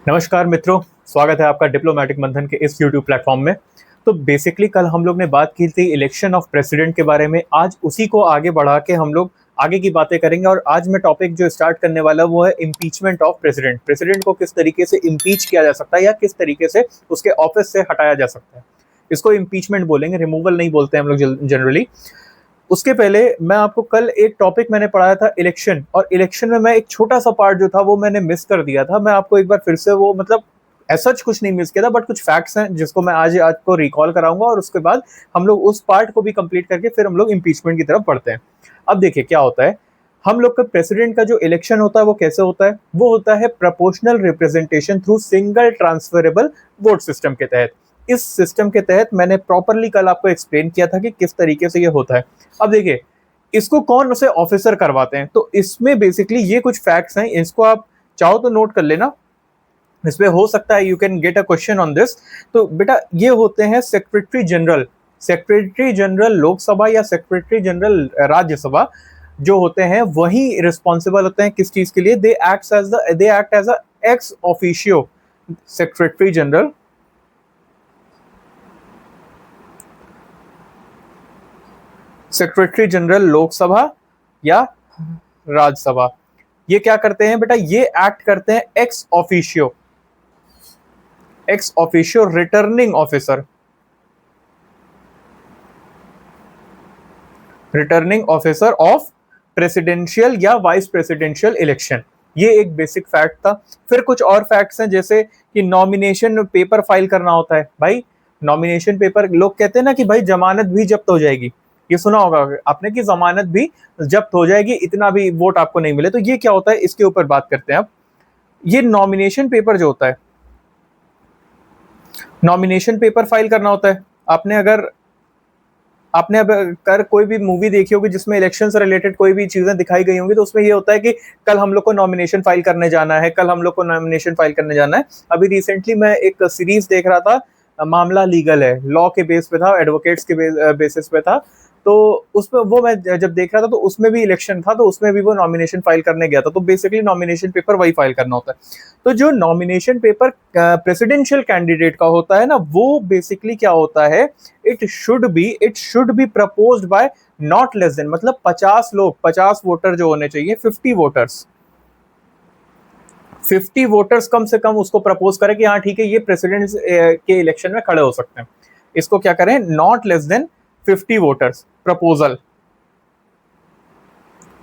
नमस्कार मित्रों, स्वागत है आपका डिप्लोमेटिक मंथन के इस यूट्यूब प्लेटफॉर्म में। तो बेसिकली कल हम लोग ने बात की थी इलेक्शन ऑफ प्रेसिडेंट के बारे में। आज उसी को आगे बढ़ा के हम लोग आगे की बातें करेंगे और आज मैं टॉपिक जो स्टार्ट करने वाला वो है इम्पीचमेंट ऑफ प्रेसिडेंट। प्रेसिडेंट को किस तरीके से इम्पीच किया जा सकता है या किस तरीके से उसके ऑफिस से हटाया जा सकता है, इसको इम्पीचमेंट बोलेंगे, रिमूवल नहीं बोलते हम लोग जनरली। उसके पहले मैं आपको कल एक टॉपिक मैंने पढ़ाया था इलेक्शन, और इलेक्शन में मैं एक छोटा सा पार्ट जो था वो मैंने मिस कर दिया था। मैं आपको एक बार फिर से वो मतलब ऐसा कुछ नहीं मिस किया था, बट कुछ फैक्ट्स हैं जिसको मैं आज आज को रिकॉल कराऊंगा और उसके बाद हम लोग उस पार्ट को भी कंप्लीट करके फिर हम लोग इम्पीचमेंट की तरफ बढ़ते हैं। अब देखिए क्या होता है, हम लोग का प्रेसिडेंट का जो इलेक्शन होता है वो कैसे होता है, वो होता है proportional representation through single transferable vote system के तहत। इस सिस्टम के तहत मैंने प्रॉपरली कल आपको एक्सप्लेन किया था कि किस तरीके से ये होता है। अब देखिए इसको कौन उसे ऑफिसर करवाते हैं, तो इसमें बेसिकली ये कुछ फैक्ट्स हैं, इसको आप चाहो तो नोट कर लेना, इसमें हो सकता है you can get a question on this. तो बेटा ये होते हैं secretary general. Secretary general Lok Sabha या सेक्रेटरी जनरल राज्यसभा जो होते हैं वही रिस्पॉन्सिबल होते हैं किस चीज के लिए, they act as a ex officio secretary general. Secretary general Lok Sabha या राज्यसभा ये क्या करते हैं बेटा, ये एक्ट करते हैं ex officio, ex officio returning officer, returning officer of presidential या वाइस प्रेसिडेंशियल इलेक्शन। ये एक बेसिक फैक्ट था। फिर कुछ और फैक्ट्स हैं जैसे कि नॉमिनेशन पेपर फाइल करना होता है। भाई नॉमिनेशन पेपर, लोग कहते हैं ना कि भाई जमानत भी जब्त हो जाएगी, ये सुना होगा आपने कि जमानत भी जब्त हो जाएगी, इतना भी वोट आपको नहीं मिले। तो ये क्या होता है, इसके ऊपर बात करते हैं अब। ये नॉमिनेशन पेपर जो होता है, नॉमिनेशन पेपर फाइल करना होता है। आपने अब कर कोई भी मूवी देखी होगी जिसमें इलेक्शन से रिलेटेड कोई भी चीजें दिखाई गई होंगी, तो उसमें ये होता है कि कल हम लोग को नॉमिनेशन फाइल करने जाना है, कल हम लोग को नॉमिनेशन फाइल करने जाना है। अभी रिसेंटली मैं एक सीरीज देख रहा था, मामला लीगल है, लॉ के बेस पे था, एडवोकेट्स के बेसिस पे था। तो उसमें वो मैं जब देख रहा था तो उसमें भी इलेक्शन था, तो उसमें भी वो नॉमिनेशन फाइल करने गया था। तो बेसिकली नॉमिनेशन पेपर वही फाइल करना होता है। तो जो नॉमिनेशन पेपर प्रेसिडेंशियल कैंडिडेट का होता है ना, वो बेसिकली क्या होता है, it should be proposed by not less than, मतलब 50 लोग, 50 वोटर जो होने चाहिए, 50 वोटर्स कम से कम उसको प्रपोज करें कि हाँ ठीक है ये प्रेसिडेंट के इलेक्शन में खड़े हो सकते हैं। इसको क्या करें, not less than 50 voters.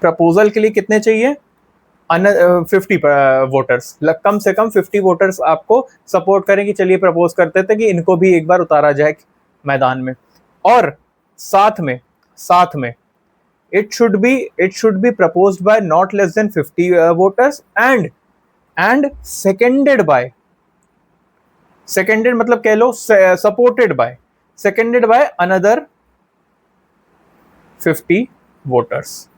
Proposal के लिए कितने चाहिए, 50 वोटर्स, कम से कम 50 वोटर्स आपको सपोर्ट करें कि चलिए प्रपोज करते थे कि इनको भी एक बार उतारा जाए मैदान में। और साथ में it should be proposed by not less than 50 voters and seconded मतलब कह लो seconded by another 50 वोटर्स।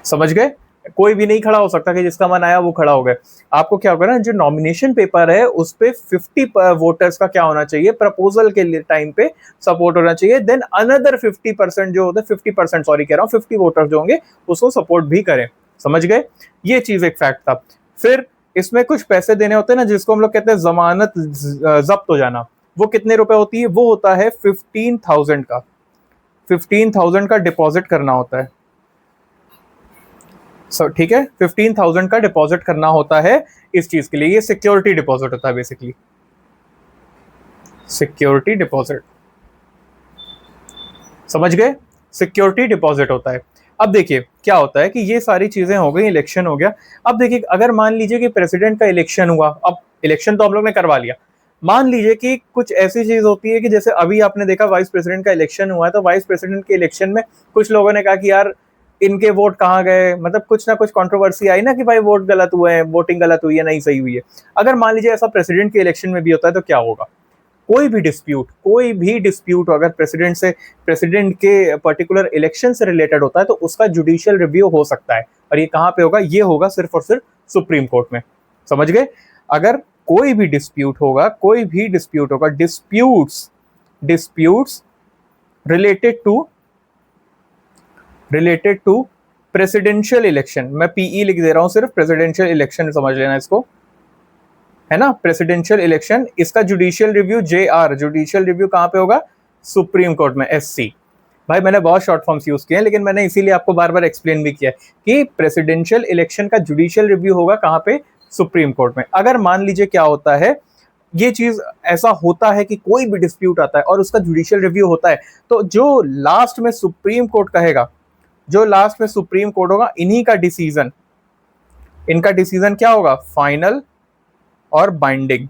समझ गए, कोई भी नहीं खड़ा हो सकता कि जिसका मन आया वो खड़ा हो गया। आपको क्या होगा ना, जो नॉमिनेशन पेपर है उस पे 50 वोटर्स का क्या होना चाहिए, प्रपोजल के लिए टाइम पे सपोर्ट होना चाहिए। देन अनदर 50% जो होता है, 50% सॉरी कह रहा हूँ, 50 वोटर्स जो होंगे उसको सपोर्ट भी करें। समझ गए, ये चीज एक फैक्ट था। फिर इसमें कुछ पैसे देने होते हैं ना, जिसको हम लोग कहते हैं जमानत जब्त हो जाना। वो कितने रुपए होती है, वो होता है 15,000 का, 15,000 का डिपॉजिट करना होता है। ठीक है, 15,000 का डिपॉजिट करना होता है इस चीज के लिए। ये सिक्योरिटी डिपॉजिट होता है, बेसिकली सिक्योरिटी डिपॉजिट। समझ गए, सिक्योरिटी डिपॉजिट होता है। अब देखिए क्या होता है कि ये सारी चीजें हो गई, इलेक्शन हो गया। अब देखिए अगर मान लीजिए कि प्रेसिडेंट का इलेक्शन हुआ, अब इलेक्शन तो हम लोग ने करवा लिया, मान लीजिए कि कुछ ऐसी चीज होती है कि जैसे अभी आपने देखा वाइस प्रेसिडेंट का इलेक्शन हुआ है, तो वाइस प्रेसिडेंट के इलेक्शन में कुछ लोगों ने कहा कि यार इनके वोट कहाँ गए, मतलब कुछ ना कुछ कंट्रोवर्सी आई ना कि भाई वोट गलत हुए हैं, वोटिंग गलत हुई है, नहीं सही हुई है। अगर मान लीजिए ऐसा प्रेसिडेंट के इलेक्शन में भी होता है तो क्या होगा, कोई भी डिस्प्यूट अगर प्रेसिडेंट के पर्टिकुलर इलेक्शन से रिलेटेड होता है तो उसका जुडिशियल रिव्यू हो सकता है। और ये कहाँ पे होगा, ये होगा सिर्फ और सिर्फ सुप्रीम कोर्ट में। समझ गए, अगर कोई भी डिस्प्यूट होगा, disputes related to presidential election, मैं पीई लिख दे रहा हूं, सिर्फ प्रेसिडेंशियल इलेक्शन समझ लेना इसको, है ना, प्रेसिडेंशियल इलेक्शन, इसका judicial review JR, judicial review कहाँ पे होगा, सुप्रीम कोर्ट में, SC। भाई मैंने बहुत शॉर्ट फॉर्म्स यूज किए हैं, लेकिन मैंने इसीलिए आपको बार बार एक्सप्लेन भी किया है कि प्रेसिडेंशियल इलेक्शन का जुडिशियल रिव्यू होगा कहाँ पे, सुप्रीम कोर्ट में। अगर मान लीजिए क्या होता है, ये चीज ऐसा होता है कि कोई भी डिस्प्यूट आता है और उसका जुडिशियल रिव्यू होता है, तो जो लास्ट में सुप्रीम कोर्ट कहेगा, जो लास्ट में सुप्रीम कोर्ट होगा, इन्हीं का डिसीजन, इनका डिसीजन क्या होगा, फाइनल और बाइंडिंग।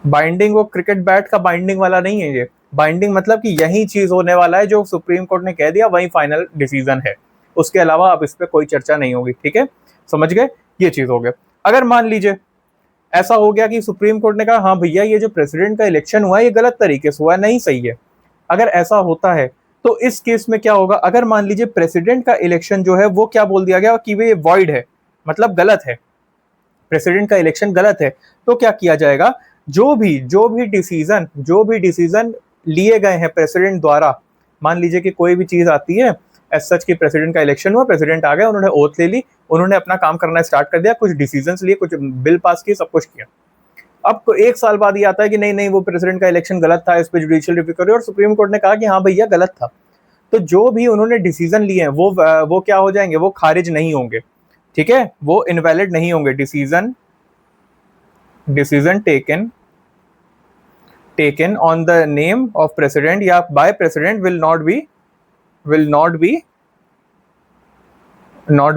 बाइंडिंग वो क्रिकेट बैट का बाइंडिंग वाला नहीं है, ये बाइंडिंग मतलब कि यही चीज होने वाला है, जो सुप्रीम कोर्ट ने कह दिया वही फाइनल डिसीजन है, उसके अलावा अब इस पे कोई चर्चा नहीं होगी। ठीक है, समझ गए, ये चीज हो गया। अगर मान लीजिए ऐसा हो गया कि सुप्रीम कोर्ट ने कहा हाँ भैया ये जो प्रेसिडेंट का इलेक्शन हुआ है ये गलत तरीके से हुआ है, नहीं सही है, अगर ऐसा होता है तो इस केस में क्या होगा, अगर मान लीजिए प्रेसिडेंट का इलेक्शन जो है वो क्या बोल दिया गया कि वे वॉइड है, मतलब गलत है, प्रेसिडेंट का इलेक्शन गलत है, तो क्या किया जाएगा, जो भी डिसीजन लिए गए हैं प्रेसिडेंट द्वारा, मान लीजिए कि कोई भी चीज आती है एज सच कि प्रेसिडेंट का इलेक्शन हुआ, प्रेसिडेंट आ गए, उन्होंने ओथ ले ली, उन्होंने अपना काम करना स्टार्ट कर दिया, कुछ डिसीजंस लिए, कुछ बिल पास किए, सब कुछ किया। अब तो एक साल बाद ये आता है कि नहीं नहीं वो प्रेसिडेंट का इलेक्शन गलत था, इस पे जुडिशियल रिव्यू करो, और सुप्रीम कोर्ट ने कहा कि हाँ भैया गलत था, तो जो भी उन्होंने डिसीजन लिए हैं वो क्या हो जाएंगे, वो खारिज नहीं होंगे। ठीक है, वो इनवैलिड नहीं होंगे, decision taken on the name of president या by president will not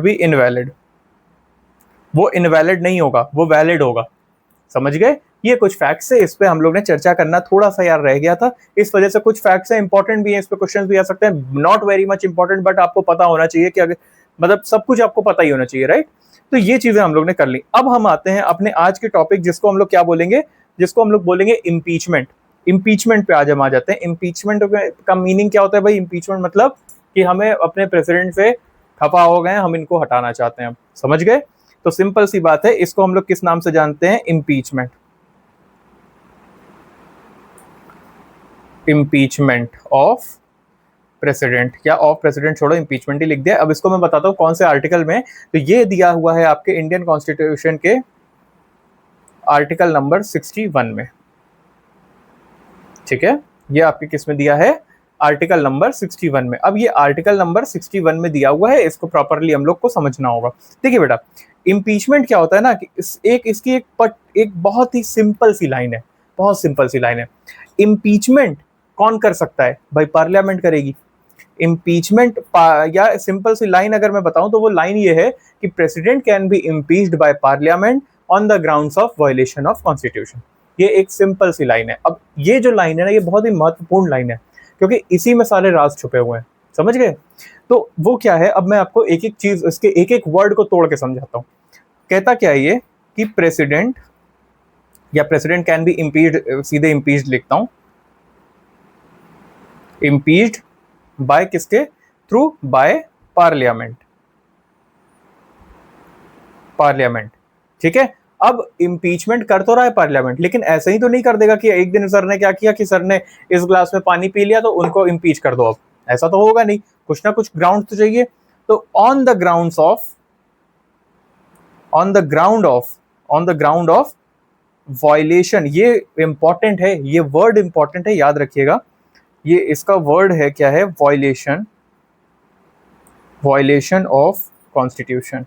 be invalid, वो इनवैलिड नहीं होगा, वो वैलिड होगा। समझ गए, ये कुछ फैक्ट्स है, इस पे हम लोग ने चर्चा करना थोड़ा सा यार रह गया था, इस वजह से कुछ फैक्ट्स है, इंपॉर्टेंट भी है, इस पे क्वेश्चंस भी आ सकते हैं, not very much important, but आपको पता होना चाहिए कि अगर मतलब सब कुछ आपको पता ही होना चाहिए, राइट। तो ये चीजें हम लोग ने कर ली। अब हम आते हैं अपने आज के टॉपिक, जिसको हम लोग क्या बोलेंगे, जिसको हम लोग बोलेंगे इम्पीचमेंट। इम्पीचमेंट पे आज हम आ जाते हैं। इम्पीचमेंट का मीनिंग क्या होता है भाई, इम्पीचमेंट मतलब कि हमें अपने प्रेसिडेंट से खफा हो गए, हम इनको हटाना चाहते हैं, समझ गए। तो सिंपल सी बात है, इसको हम लोग किस नाम से जानते हैं, इम्पीचमेंट। इम्पीचमेंट ऑफ प्रेसिडेंट, या ऑफ प्रेसिडेंट छोड़ो, इम्पीचमेंट ही लिख दिया। अब इसको मैं बताता हूँ कौन से आर्टिकल में, तो ये दिया हुआ है आपके इंडियन कॉन्स्टिट्यूशन के आर्टिकल नंबर 61 में। ठीक है, ये आपके किस में दिया है, आर्टिकल नंबर 61 में। अब ये आर्टिकल नंबर 61 में दिया हुआ है, इसको प्रॉपरली हम लोग को समझना होगा। देखिए बेटा, इम्पीचमेंट क्या होता है ना कि इसकी एक बहुत ही सिंपल सी लाइन है, बहुत सिंपल सी लाइन है। इम्पीचमेंट कौन कर सकता है भाई, पार्लियामेंट करेगी। इम्पीचमेंट या सिंपल सी लाइन अगर मैं बताऊं तो वो लाइन ये है कि president can be impeached by parliament on the grounds of violation of constitution. ये एक सिंपल सी लाइन है। अब ये जो लाइन है ना, ये बहुत ही महत्वपूर्ण लाइन है, क्योंकि इसी में सारे राज छुपे हुए हैं, समझ गए। तो वो क्या है, अब मैं आपको एक एक चीज, इसके एक एक वर्ड को तोड़ के समझाता हूँ। कहता क्या है ये कि प्रेसिडेंट या प्रेसिडेंट कैन बी इम्पीच्ड, सीधे इम्पीच्ड लिखता हूं, इम्पीच्ड बाय किसके थ्रू, बाय पार्लियामेंट, पार्लियामेंट। ठीक है, अब इम्पीचमेंट कर तो रहा है पार्लियामेंट, लेकिन ऐसे ही तो नहीं कर देगा कि एक दिन सर ने क्या किया कि सर ने इस ग्लास में पानी पी लिया तो उनको इम्पीच कर दो, अब ऐसा तो होगा नहीं, कुछ ना कुछ ग्राउंड तो चाहिए। तो on the ground of violation, ये इंपॉर्टेंट है, ये वर्ड इंपॉर्टेंट है, याद रखिएगा। ये इसका वर्ड है क्या है, violation of constitution,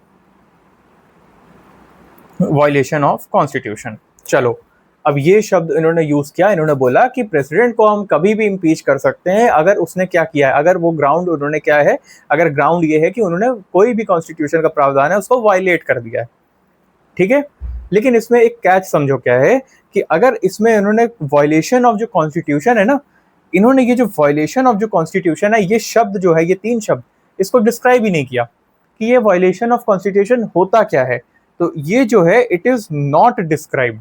violation of constitution. चलो, अब ये शब्द इन्होंने यूज किया, इन्होंने बोला कि प्रेसिडेंट को हम कभी भी इम्पीच कर सकते हैं अगर उसने क्या किया है, अगर वो ग्राउंड उन्होंने क्या है, अगर ग्राउंड ये है कि उन्होंने कोई भी कॉन्स्टिट्यूशन का प्रावधान है उसको वायलेट कर दिया है। ठीक है, लेकिन इसमें एक कैच समझो क्या है कि अगर इसमें इन्होंने वायलेशन ऑफ जो कॉन्स्टिट्यूशन है ना, इन्होंने ये जो वायलेशन ऑफ जो कॉन्स्टिट्यूशन है, ये शब्द जो है, ये 3 शब्द, इसको डिस्क्राइब ही नहीं किया कि ये वायलेशन ऑफ कॉन्स्टिट्यूशन होता क्या है। तो ये जो है, it is not described,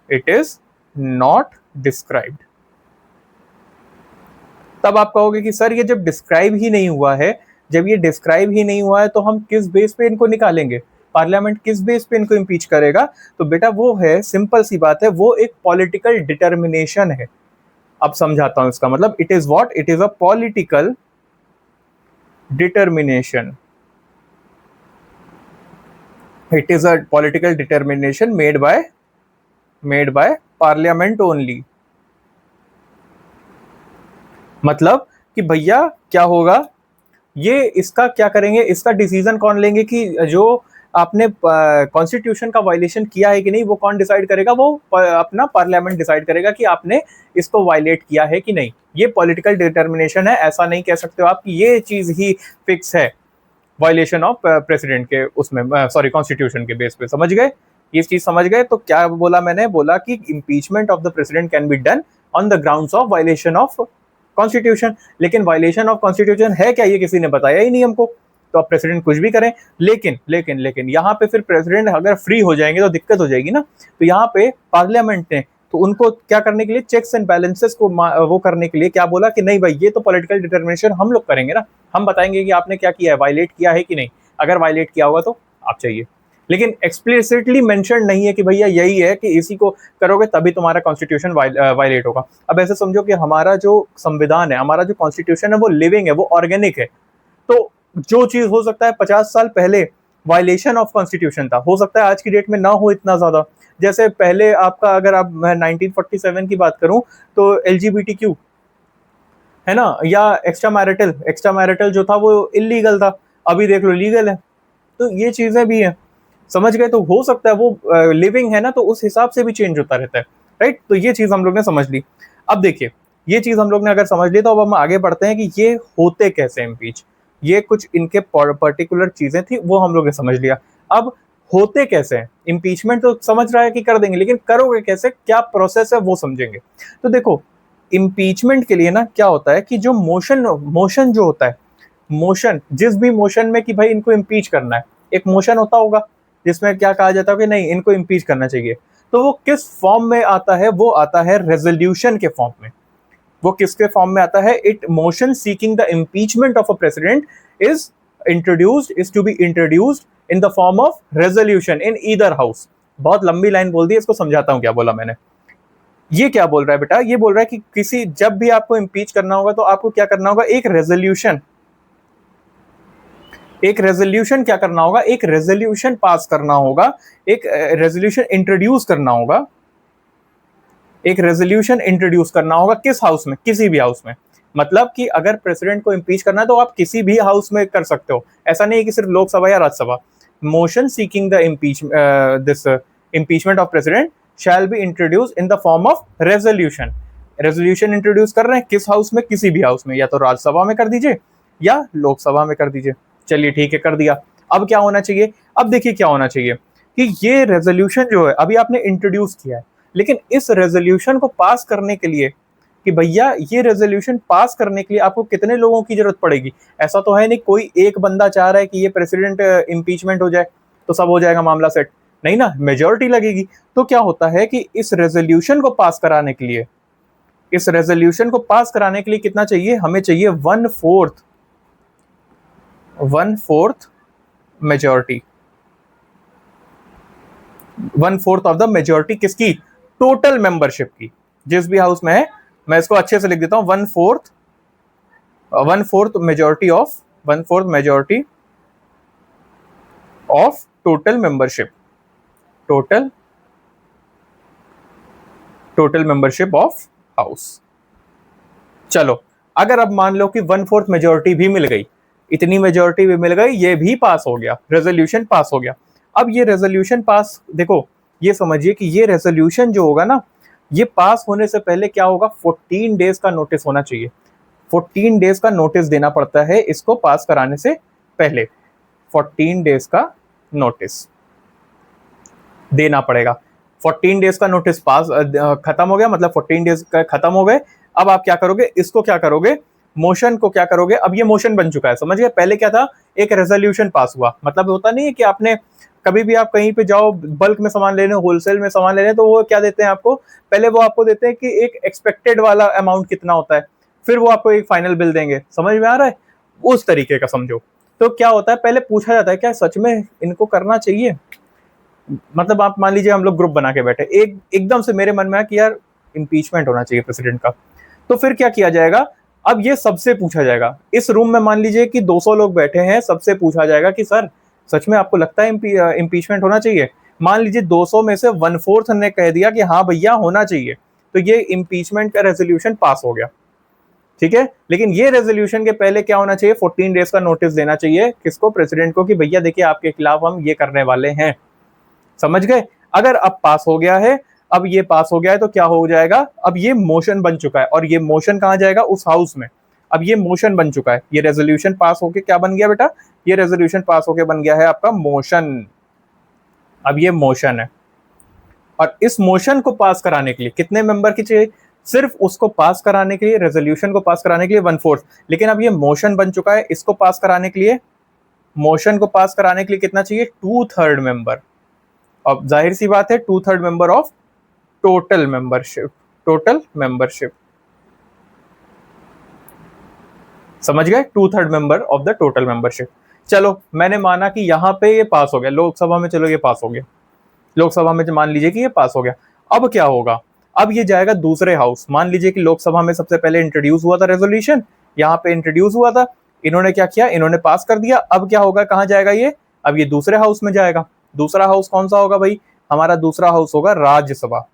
it is not described. तब आप कहोगे कि सर ये जब डिस्क्राइब ही नहीं हुआ है, जब ये डिस्क्राइब ही नहीं हुआ है तो हम किस बेस पे इनको निकालेंगे, पार्लियामेंट किस बेस पे इनको इम्पीच करेगा। तो बेटा वो है, सिंपल सी बात है, वो एक पॉलिटिकल डिटर्मिनेशन है। अब समझाता हूं इसका मतलब, it is what, it is a political determination. It is a political determination made by parliament only. मतलब कि भैया क्या होगा, ये इसका क्या करेंगे, इसका डिसीजन कौन लेंगे कि जो आपने कॉन्स्टिट्यूशन का वायलेशन किया है कि नहीं, वो कौन डिसाइड करेगा, वो अपना पार्लियामेंट डिसाइड करेगा कि आपने इसको वायलेट किया है कि नहीं। ये पॉलिटिकल डिटर्मिनेशन है, ऐसा नहीं कह सकते हो आप कि ये चीज ही फिक्स है वायलेशन ऑफ प्रेसिडेंट के उसमें, सॉरी कॉन्स्टिट्यूशन के बेस पे। समझ गए, ये चीज समझ गए। तो क्या बोला मैंने, बोला कि impeachment of the president can be done on the grounds of violation of constitution. लेकिन वायलेशन ऑफ कॉन्स्टिट्यूशन है क्या, ये किसी ने बताया ही नहीं हमको। तो अब प्रेसिडेंट कुछ भी करें, लेकिन लेकिन लेकिन यहाँ पे फिर प्रेसिडेंट अगर फ्री हो जाएंगे तो दिक्कत हो जाएगी ना। तो यहाँ पे पार्लियामेंट ने तो उनको क्या करने के लिए, चेक्स एंड बैलेंसेस को वो करने के लिए क्या बोला कि नहीं भाई, ये तो पॉलिटिकल डिटर्मिनेशन हम लोग करेंगे ना, हम बताएंगे कि आपने क्या किया है, वायलेट किया है कि नहीं। अगर वायलेट किया होगा तो आप चाहिए, लेकिन एक्सप्लिसिटली मेंशन नहीं है कि भैया यही है कि इसी को करोगे तभी तुम्हारा कॉन्स्टिट्यूशन वायलेट होगा। अब ऐसे समझो कि हमारा जो संविधान है, हमारा जो कॉन्स्टिट्यूशन है, वो लिविंग है, वो ऑर्गेनिक है। तो जो चीज हो सकता है 50 साल पहले वायलेशन ऑफ कॉन्स्टिट्यूशन था, हो सकता है आज की डेट में ना हो इतना ज्यादा। जैसे पहले आपका, अगर आप मैं 1947 की बात करूं तो LGBTQ है ना, या एक्स्ट्रा मैरिटल जो था वो इलीगल था, अभी देख लो लीगल है। तो ये चीजें भी हैं, समझ गए। तो हो सकता है वो लिविंग है ना, तो उस हिसाब से भी चेंज होता रहता है, राइट। तो ये चीज हम लोग ने समझ ली। अब देखिए, ये चीज हम लोग ने अगर समझ ली तो अब हम आगे बढ़ते हैं कि ये होते कैसे इम्पीच। ये कुछ इनके पर्टिकुलर चीजें थी, वो हम लोग ने समझ लिया। अब होते कैसे हैं इम्पीचमेंट, तो समझ रहा है कि कर देंगे, लेकिन करोगे कैसे, क्या प्रोसेस है, वो समझेंगे। तो देखो, इम्पीचमेंट के लिए ना क्या होता है कि जो मोशन जो होता है, मोशन, जिस भी मोशन में कि भाई इनको इम्पीच करना है, एक मोशन होता होगा जिसमें क्या कहा जाता है कि नहीं इनको इम्पीच करना चाहिए। तो वो किस फॉर्म में आता है, वो आता है रेजोल्यूशन के फॉर्म में। वो किसके फॉर्म में आता है, it motion seeking the impeachment of a president is to be introduced in the form of resolution in either house. बहुत लंबी लाइन बोल दी, इसको समझाता हूं क्या बोला मैंने। ये क्या बोल रहा है बेटा, ये बोल रहा है कि किसी, जब भी आपको इम्पीच करना होगा तो आपको क्या करना होगा, एक रेजोल्यूशन क्या करना होगा, एक रेजोल्यूशन पास करना होगा, एक रेजोल्यूशन इंट्रोड्यूस करना होगा, एक रेजोल्यूशन इंट्रोड्यूस करना होगा किस हाउस में, किसी भी हाउस में। मतलब कि अगर प्रेसिडेंट को इम्पीच करना है तो आप किसी भी हाउस में कर सकते हो, ऐसा नहीं है कि सिर्फ लोकसभा या Rajya Sabha. Motion seeking the this impeachment of president shall be introduce in the form of resolution. Resolution introduce कर रहे हैं किस हाउस में, किसी भी हाउस में, या तो राज्यसभा में कर दीजिए या लोकसभा में कर दीजिए। चलिए ठीक है, कर दिया। अब क्या होना चाहिए, अब देखिए क्या होना चाहिए कि ये रेजोल्यूशन जो है अभी आपने इंट्रोड्यूस किया है, लेकिन इस रेजोल्यूशन को पास करने के लिए, कि भैया ये रेजोल्यूशन पास करने के लिए आपको कितने लोगों की जरूरत पड़ेगी। ऐसा तो है नहीं कोई एक बंदा चाह रहा है कि ये प्रेसिडेंट इम्पीचमेंट हो जाए तो सब हो जाएगा मामला सेट, नहीं ना, मेजोरिटी लगेगी। तो क्या होता है कि इस रेजोल्यूशन को पास कराने के लिए, इस रेजोल्यूशन को पास कराने के लिए कितना चाहिए, हमें चाहिए 1/4 मेजोरिटी, 1/4 ऑफ द मेजोरिटी किसकी, टोटल मेंबरशिप की, जिस भी हाउस में है। मैं इसको अच्छे से लिख देता हूं, 1/4 majority of total membership, total membership of house. चलो, अगर अब मान लो कि 1/4 मेजोरिटी भी मिल गई, इतनी मेजोरिटी भी मिल गई, ये भी पास हो गया, रेजोल्यूशन पास हो गया। अब ये रेजोल्यूशन पास, देखो ये समझिए कि ये रेजोल्यूशन जो होगा ना, ये पास होने से पहले क्या होगा, 14 डेज का नोटिस होना चाहिए। 14 डेज का नोटिस देना पड़ता है इसको पास कराने से पहले, 14 डेज का नोटिस देना पड़ेगा। 14 डेज का नोटिस पास खत्म हो गया, मतलब 14 डेज का खत्म हो गए। अब आप क्या करोगे, इसको क्या करोगे, मोशन को क्या करोगे, अब ये मोशन बन चुका है, समझ गए। पहले क्या था, एक रेजोल्यूशन पास हुआ, मतलब होता नहीं है कि आपने कभी भी आप कहीं पे जाओ बल्क में सामान लेने, होलसेल में सामान लेने, तो वो क्या देते हैं आपको, पहले वो आपको देते हैं कि एक एक्सपेक्टेड वाला अमाउंट कितना होता है, फिर वो आपको एक फाइनल बिल देंगे। समझ में आ रहा है, उस तरीके का समझो। तो क्या होता है, पहले पूछा जाता है क्या सच में इनको करना चाहिए। मतलब आप मान लीजिए हम लोग ग्रुप बना के बैठे, एकदम से मेरे मन में आया कि यार इम्पीचमेंट होना चाहिए प्रेसिडेंट का। तो फिर क्या किया जाएगा, अब ये सबसे पूछा जाएगा। इस रूम में मान लीजिए कि 200 लोग बैठे हैं, सबसे पूछा जाएगा कि सर सच में आपको लगता है इम्पीचमेंट होना चाहिए? मान लीजिए 200 में से 1/4 ने कह दिया कि हाँ भैया होना चाहिए, तो ये इम्पीचमेंट का रेजोल्यूशन पास हो गया, ठीक है। लेकिन ये रेजोल्यूशन के पहले क्या होना चाहिए? 14 डेज का नोटिस देना चाहिए किसको? प्रेसिडेंट को, कि भैया देखिए आपके खिलाफ हम ये करने वाले हैं। समझ गए? अगर अब पास हो गया है, अब ये पास हो गया है तो क्या हो जाएगा? अब ये मोशन बन चुका है, और ये मोशन कहाँ जाएगा? उस हाउस में। अब ये मोशन बन चुका है, ये रेजोल्यूशन पास होके क्या बन गया बेटा? ये रेजोल्यूशन पास होके बन गया है आपका मोशन। अब ये मोशन है, और इस मोशन को पास कराने के लिए कितने मेंबर की चाहिए? सिर्फ उसको पास कराने के लिए, रेजोल्यूशन को पास कराने के लिए 1/4। लेकिन अब ये मोशन बन चुका है, इसको पास कराने के लिए, मोशन को पास कराने के लिए कितना चाहिए? 2/3 मेंबर। अब जाहिर सी बात है 2/3 member of total membership, total membership. समझ गए? 2/3 member of the total membership. चलो मैंने माना कि यहाँ पे ये पास हो गया लोकसभा में, चलो ये पास हो गया लोकसभा में, मान लीजिए कि ये पास हो गया। अब क्या होगा? अब ये जाएगा दूसरे हाउस। मान लीजिए कि लोकसभा में सबसे पहले इंट्रोड्यूस हुआ था रेजोल्यूशन, यहाँ पे इंट्रोड्यूस हुआ था, इन्होंने क्या किया? इन्होंने पास कर दिया। अब क्या होगा? कहाँ जाएगा ये? अब ये दूसरे हाउस में जाएगा। दूसरा हाउस कौन सा होगा भाई? हमारा दूसरा हाउस होगा राज्यसभा।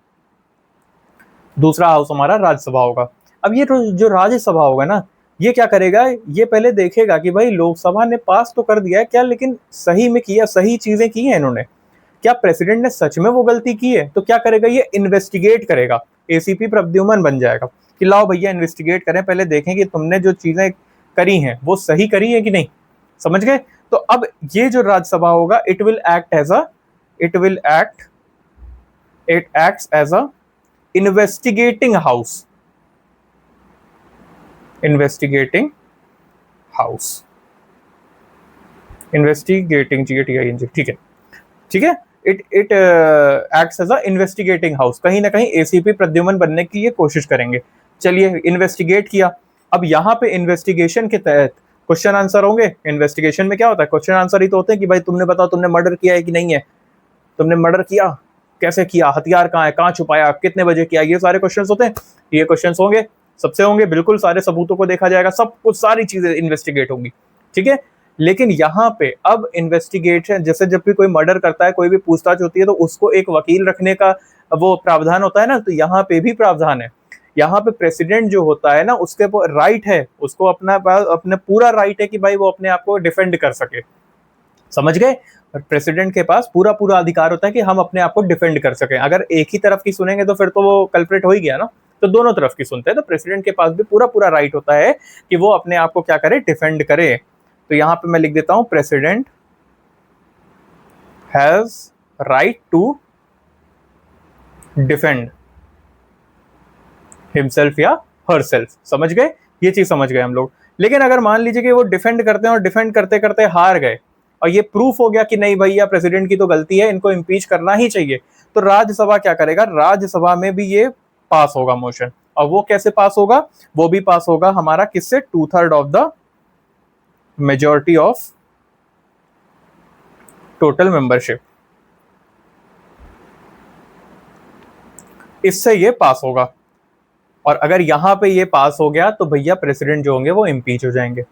दूसरा हाउस हमारा राज्यसभा होगा। अब ये जो राज्यसभा होगा ना, ये क्या करेगा? ये पहले देखेगा कि भाई लोकसभा ने पास तो कर दिया है क्या, लेकिन सही में किया, सही चीजें की हैं इन्होंने, क्या प्रेसिडेंट ने सच में वो गलती की है? तो क्या करेगा? ये इन्वेस्टिगेट करेगा। एसीपी प्रद्युमन बन जाएगा कि लाओ भैया इन्वेस्टिगेट करें, पहले देखें कि तुमने जो चीजें करी हैं वो सही करी है कि नहीं। समझ गए? तो अब ये जो राज्यसभा होगा, it acts as a investigating house. Investigating house, investigating, GATING, ठीक है, ठीक है। It acts as a investigating house. कहीं ना कहीं एसीपी प्रद्युमन बनने की ये कोशिश करेंगे। चलिए इन्वेस्टिगेट किया। अब यहाँ पे इन्वेस्टिगेशन के तहत क्वेश्चन आंसर होंगे। इन्वेस्टिगेशन में क्या होता है? क्वेश्चन आंसर ही तो होते हैं कि भाई तुमने बताओ तुमने मर्डर किया है कि नहीं है, तुमने मर्डर किया, कैसे किया, हथियार कहाँ है, कहाँ छुपाया, कितने बजे किया, ये सारे क्वेश्चंस होते हैं। ये क्वेश्चंस होंगे, सबसे होंगे, बिल्कुल सारे सबूतों को देखा जाएगा, सब कुछ, सारी चीजें इन्वेस्टिगेट होंगी, ठीक है। लेकिन यहाँ पे अब इन्वेस्टिगेशन, जैसे जब भी कोई मर्डर करता है, कोई भी पूछताछ होती है, तो उसको एक वकील रखने का वो प्रावधान होता है ना, तो यहाँ पे भी प्रावधान है। यहाँ पे प्रेसिडेंट जो होता है ना, उसके राइट है, उसको अपने पूरा राइट है कि भाई वो अपने आप को डिफेंड कर सके। समझ गए? प्रेसिडेंट के पास पूरा पूरा अधिकार होता है कि हम अपने आप को डिफेंड कर सकें। अगर एक ही तरफ की सुनेंगे तो फिर तो वो कल्प्रिट हो ही गया ना, तो दोनों तरफ की सुनते हैं। तो प्रेसिडेंट के पास भी पूरा पूरा राइट होता है कि वो अपने आप को क्या करे? डिफेंड करे। तो यहाँ पे मैं लिख देता हूं, president has right to defend himself या हरसेल्फ। समझ गए? ये चीज समझ गए हम लोग। लेकिन अगर मान लीजिए कि वो डिफेंड करते हैं और डिफेंड करते करते हार गए, और ये प्रूफ हो गया कि नहीं भैया प्रेसिडेंट की तो गलती है, इनको इम्पीच करना ही चाहिए, तो राज्यसभा क्या करेगा? राज्यसभा में भी ये पास होगा मोशन। और वो कैसे पास होगा? वो भी पास होगा हमारा किससे? 2/3 of the majority of total membership, इससे ये पास होगा। और अगर यहां पे ये पास हो गया तो भैया प्रेसिडेंट जो होंगे वो इम्पीच हो जाएंगे।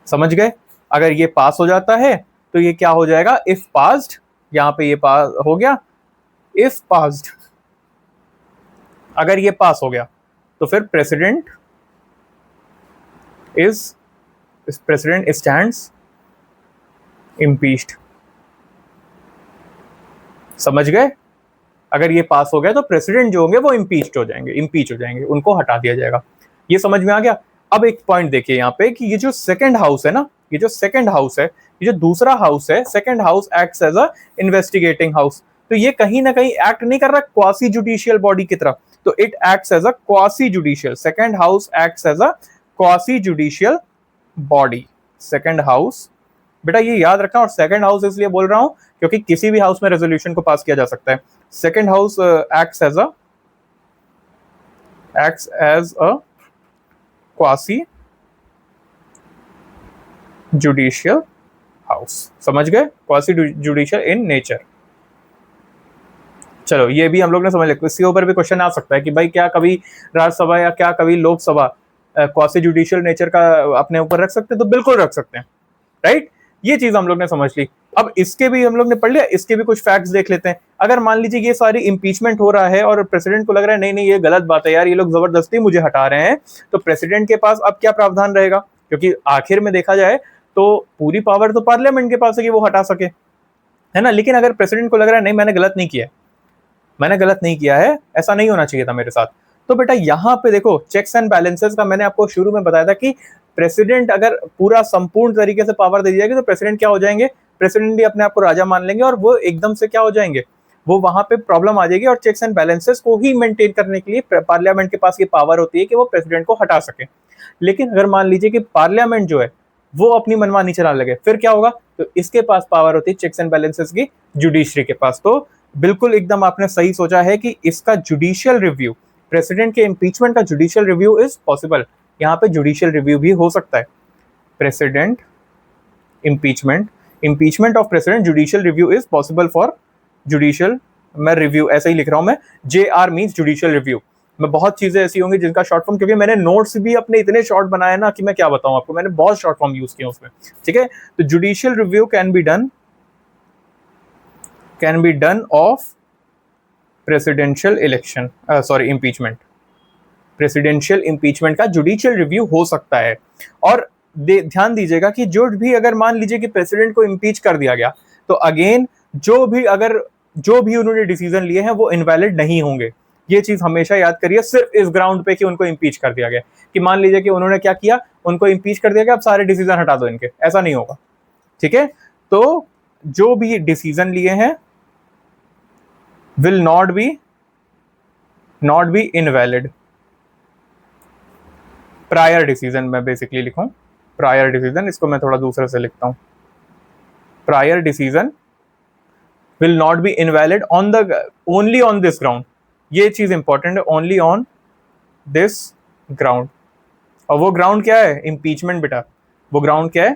समझ गए? अगर ये पास हो जाता है तो ये क्या हो जाएगा? इफ पास्ड, यहां पे ये पास हो गया, इफ पास्ड, अगर ये पास हो गया तो फिर प्रेसिडेंट स्टैंड्स इम्पीच्ड। समझ गए? अगर ये पास हो गया तो प्रेसिडेंट जो होंगे वो इम्पीच हो जाएंगे, उनको हटा दिया जाएगा। ये समझ में आ गया? अब एक पॉइंट देखिए यहाँ पे कि ये जो सेकंड हाउस है ना, ये जो सेकंड हाउस है, ये जो दूसरा हाउस है, second house acts as a investigating house. तो ये कहीं ना कहीं एक्ट नहीं कर रहा क्वासी जुडिशियल बॉडी की तरफ, तो it acts as a quasi judicial, second house acts as a quasi judicial body. Second house, बेटा ये याद रखना, और सेकंड हाउस इसलिए बोल रहा हूं क्योंकि किसी भी हाउस में रेजोल्यूशन को पास किया जा सकता है। Second house acts as a quasi judicial house. समझ गए? Quasi judicial in nature. चलो ये भी हम लोग ने समझ लिया। इसके ऊपर भी क्वेश्चन आ सकता है कि भाई क्या कभी राज्यसभा या क्या कभी लोकसभा क्वासी जुडिशियल नेचर का अपने ऊपर रख सकते हैं? तो बिल्कुल रख सकते हैं, राइट। ये चीज हम लोग ने समझ ली। अब इसके भी हम लोग ने पढ़ लिया, इसके भी कुछ फैक्ट्स देख लेते हैं। अगर मान लीजिए ये सारी इंपीचमेंट हो रहा है और प्रेसिडेंट को लग रहा है नहीं नहीं ये गलत बात है यार, ये लोग जबरदस्ती मुझे हटा रहे हैं, तो प्रेसिडेंट के पास अब क्या प्रावधान रहेगा? क्योंकि आखिर में देखा जाए तो पूरी पावर तो पार्लियामेंट के पास है कि वो हटा सके, है ना। लेकिन अगर प्रेसिडेंट को लग रहा है नहीं मैंने गलत नहीं किया, मैंने गलत नहीं किया है, ऐसा नहीं होना चाहिए था मेरे साथ, तो बेटा यहाँ पे देखो चेक्स एंड बैलेंसेस का मैंने आपको शुरू में बताया था कि प्रेसिडेंट अगर पूरा संपूर्ण तरीके से पावर दे दी जाएगी तो प्रेसिडेंट क्या हो जाएंगे, प्रेसिडेंट भी अपने आप को राजा मान लेंगे और वो एकदम से क्या हो जाएंगे, वो वहां पे प्रॉब्लम आ जाएगी। और चेक्स एंड बैलेंसेस को ही मेंटेन करने के लिए पार्लियामेंट के पास ये पावर होती है कि वो प्रेसिडेंट को हटा सके। लेकिन अगर मान लीजिए कि पार्लियामेंट जो है वो अपनी मनमानी चलाने लगे, फिर क्या होगा? तो इसके पास पावर होती है चेक्स एंड बैलेंसेस की, जुडिशरी के पास। तो बिल्कुल एकदम आपने सही सोचा है कि इसका जुडिशियल रिव्यू, प्रेसिडेंट के इम्पीचमेंट का जुडिशियल रिव्यू इज पॉसिबल। यहाँ पे जुडिशियल रिव्यू भी हो सकता है। President impeachment, impeachment of president, judicial review is possible for judicial, मैं रिव्यू ऐसे ही लिख रहा हूं मैं, JR मीन्स जुडिशियल रिव्यू। मैं बहुत चीजें ऐसी होंगी जिनका शॉर्ट फॉर्म, क्योंकि मैंने नोट्स भी अपने इतने शॉर्ट बनाए ना कि मैं क्या बताऊं आपको, मैंने बहुत शॉर्ट फॉर्म यूज किया उसमें, ठीक है। तो judicial review can be done of presidential election, sorry impeachment, presidential impeachment का जुडिशियल रिव्यू हो सकता है। और ध्यान दीजिएगा कि जो भी अगर मान लीजिए कि प्रेसिडेंट को इम्पीच कर दिया गया, तो अगेन जो भी उन्होंने डिसीजन लिए हैं वो इनवैलिड नहीं होंगे। ये चीज हमेशा याद करिए, सिर्फ इस ग्राउंड पे कि उनको इम्पीच कर दिया गया, कि मान लीजिए कि उन्होंने क्या किया, उनको इम्पीच कर दिया गया, अब सारे डिसीजन हटा दो इनके, ऐसा नहीं होगा, ठीक है। तो जो भी डिसीजन लिए हैं will not be invalid. Prior decision मैं बेसिकली लिखूं, प्रायर डिसीजन, इसको मैं थोड़ा दूसरे से लिखता हूं, prior decision will not be invalid only on this ground। ये चीज इंपॉर्टेंट है, only on this ground। और वो ग्राउंड क्या है? इम्पीचमेंट बेटा। वो ग्राउंड क्या है?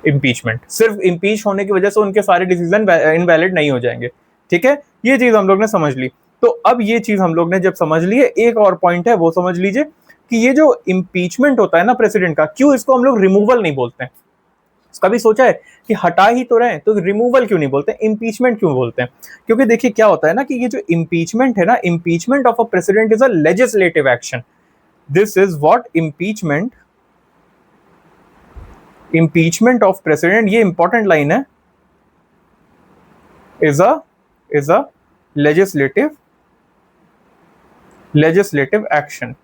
इम्पीचमेंट। सिर्फ इम्पीच होने की वजह से उनके सारे डिसीजन इनवैलिड नहीं हो जाएंगे, ठीक है। ये चीज हम लोग ने समझ ली। तो अब ये चीज हम लोग ने जब समझ ली है, एक और पॉइंट है वो समझ लीजिए कि ये जो इम्पीचमेंट होता है ना प्रेसिडेंट का, क्यों इसको हम लोग रिमूवल नहीं बोलते हैं? कभी सोचा है कि हटा ही तो रहे तो रिमूवल क्यों नहीं बोलते, इम्पीचमेंट क्यों बोलते हैं? क्योंकि देखिए क्या होता है ना कि ये जो इम्पीचमेंट है ना, impeachment of a president is a legislative action. This is what impeachment of president, ये इंपॉर्टेंट लाइन है, इज अ लेजिस्लेटिव एक्शन।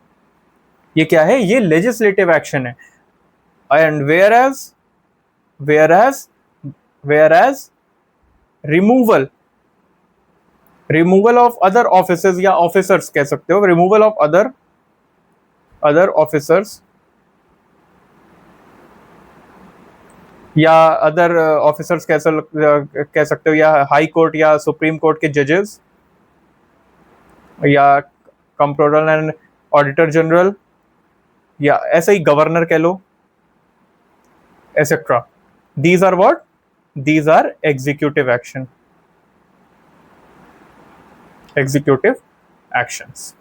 ये क्या है? ये लेजिस्लेटिव एक्शन है। And whereas removal of other offices या officers कह सकते हो, removal of other officers या other officers कह सकते हो, या हाई कोर्ट या सुप्रीम कोर्ट के जजेस या कंट्रोलर एंड ऑडिटर जनरल, या ऐसे ही गवर्नर कह लो, etc. These are what? These are executive actions।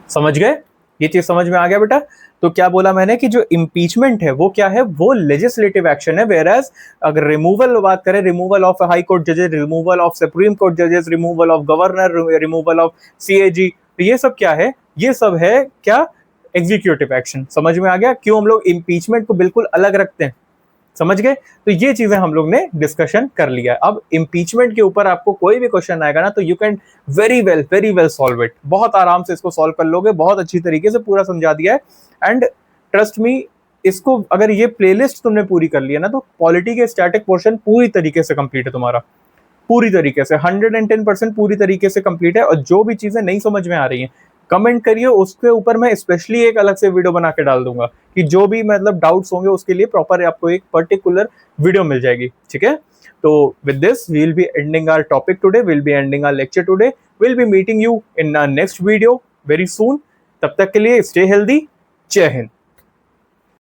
समझ गए? ये चीज समझ में आ गया बेटा? तो क्या बोला मैंने कि जो इम्पीचमेंट है वो क्या है? वो लेजिस्लेटिव एक्शन है। वेयरएज अगर रिमूवल बात करें, रिमूवल ऑफ हाई कोर्ट जजेस, रिमूवल ऑफ सुप्रीम कोर्ट जजेस, removal of governor, removal of CAG, तो ये सब क्या है? ये सब है क्या? Executive action. समझ में आ गया क्यों हम लोग इम्पीचमेंट को बिल्कुल अलग रखते हैं? समझ गए? तो ये चीजें हम लोग ने डिस्कशन कर लिया। अब इम्पीचमेंट के ऊपर आपको कोई भी क्वेश्चन आएगा ना, तो you can very well solve it. बहुत आराम से इसको सॉल्व कर लोगे, बहुत अच्छी तरीके से पूरा समझा दिया है। एंड ट्रस्ट मी, इसको अगर ये प्लेलिस्ट तुमने पूरी कर लिया ना, तो पॉलिटी के स्टैटिक पोर्शन पूरी तरीके से कंप्लीट है तुम्हारा, पूरी तरीके से 110% पूरी तरीके से कंप्लीट है। और जो भी चीजें नहीं समझ में आ रही हैं कमेंट करिए, उसके ऊपर मैं स्पेशली एक अलग से वीडियो बना के डाल दूंगा कि जो भी मतलब डाउट्स होंगे उसके लिए प्रॉपर आपको एक पर्टिकुलर वीडियो मिल जाएगी, ठीक है। तो with this we will be ending our topic today, will be ending our lecture today, will be meeting you in next video very soon. तब तक के लिए स्टे हेल्दी, जय हिंद।